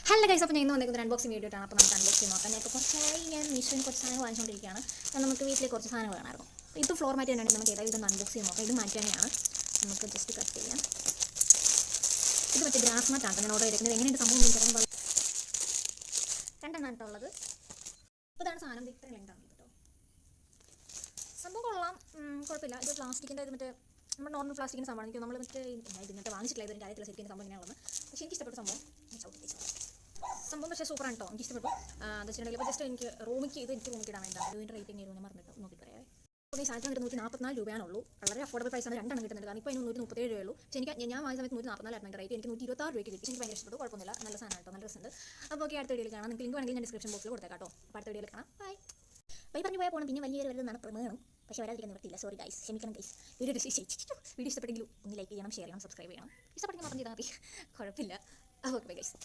Hello guys, അപ്പോൾ ഞാൻ ഇന്ന് വന്നിരിക്കുന്ന അൺബോക്സിംഗ് വീഡിയോ ആണ്. അപ്പോൾ നമുക്ക് അൺബോക്സിംഗ് നോക്കാം. ഞാൻ ഇപ്പോൾ കുറച്ചായി മീഷോയിൽ കുറച്ച് സാധനങ്ങൾ വാങ്ങിച്ചുകൊണ്ടിരിക്കുകയാണ്. അപ്പോൾ നമുക്ക് വീട്ടിലേക്ക് കുറച്ച് സാധനങ്ങൾ വേണമായിരുന്നു. അപ്പോൾ ഇത് ഫ്ലോർ മാറ്റ് തന്നെയാണ്. നമുക്ക് ഏതായാലും ഇതൊന്ന് അൺബോക്സ് ചെയ്ത് നോക്കാം. ഇത് മാറ്റ് തന്നെയാണ്. നമുക്ക് ജസ്റ്റ് കട്ട് ചെയ്യാം. ഇത് മറ്റേ ഗ്രാസ് മാറ്റാണ് ഞാൻ ഓർഡർ ചെയ്തിരിക്കുന്നത്. എങ്ങനെയുണ്ട് സംഭവം എനിക്കറിയാൻ രണ്ടെണ്ണം ഉള്ളത്. അപ്പോൾ ഇതാണ് സാധനം. ഇത്രയും ലെങ്താണ് കേട്ടോ. സംഭവം കൊള്ളാം, കുഴപ്പമില്ല. ഇത് പ്ലാസ്റ്റിക്കിൻ്റെ ഇത് മറ്റേ നമ്മൾ നോർമൽ പ്ലാസ്റ്റിക്കിൻ്റെ സംഭവമാണ്. എനിക്ക് നമ്മൾ മറ്റേ ഇതിൻ്റെ വാങ്ങിച്ചിട്ടില്ല. ഇതിൻ്റെ കാര്യത്തിൽ ശരിക്കും സംഭവം ഇങ്ങനെയുള്ളത്. പക്ഷേ എനിക്ക് ഇഷ്ടപ്പെട്ട സംഭവം പക്ഷേ സൂപ്പറാണ് കേട്ടോ. എനിക്ക് ഇഷ്ടപ്പെട്ടു. എന്താ വെച്ചിട്ടുണ്ടെങ്കിൽ ഇപ്പോൾ ജസ്റ്റ് എനിക്ക് റൂമിക്ക് എനിക്ക് റൂമിക്ക് ഇടാൻ വേണ്ടിയാണ്. ഇതിൻ്റെ റേറ്റിംഗ് ഞാൻ മറന്നിട്ട് നോക്കി പറയാം. അപ്പോൾ ഈ സാധനം കിട്ടുന്ന 144 രൂപയാണുള്ളൂ. വളരെ അഫോർഡബിൾ പ്രൈസാണ്. രണ്ടെണ്ണം കിട്ടുന്നുണ്ട്. കാരണം ഇപ്പോൾ അതിന് 137 രൂപയുള്ളൂ. പക്ഷേ ഞാൻ വാങ്ങിയ സമയത്ത് 144 റേറ്റ്. എനിക്ക് 126 രൂപയ്ക്ക് കിട്ടി. എനിക്ക് ഭയങ്കര ഇഷ്ടപ്പെട്ടു. കുഴപ്പമൊന്നുമില്ല. നല്ല സാധനം കേട്ടോ. നല്ല രസമുണ്ട്. അപ്പോൾ ഓക്കെ, അടുത്ത വീഡിയോയിൽ കാണാം. നിങ്ങൾക്ക് ലിങ്ക് വേണമെങ്കിൽ ഞാൻ ഡിസ്ക്രിപ്ഷൻ ബോക്സിൽ കൊടുത്തേക്കാം കേട്ടോ. അപ്പോൾ അടുത്ത വീഡിയോയിൽ കാണാം. ബൈ. പറഞ്ഞു പോയാൽ പോകണം. പിന്നെ വലിയൊരു വരുന്നതാണ് പ്രമേഹം. പക്ഷേ വരാതിരിക്കാൻ നിർത്തിയില്ല. സോറി ഗൈസ്, ക്ഷമിക്കണം ഗൈസ്. വീഡിയോ ഇഷ്ടപ്പെട്ടെങ്കിലും ഒന്ന് ലൈക്ക് ചെയ്യണം, ഷെയർ ചെയ്യണം, സബ്സ്ക്രൈബ് ചെയ്യണം. ഇഷ്ടപ്പെട്ടെങ്കിൽ മാത്രം ചെയ്താൽ മതി. കുഴപ്പമില്ല. അപ്പോൾ ഓക്കെ ബൈ ഗൈസ്.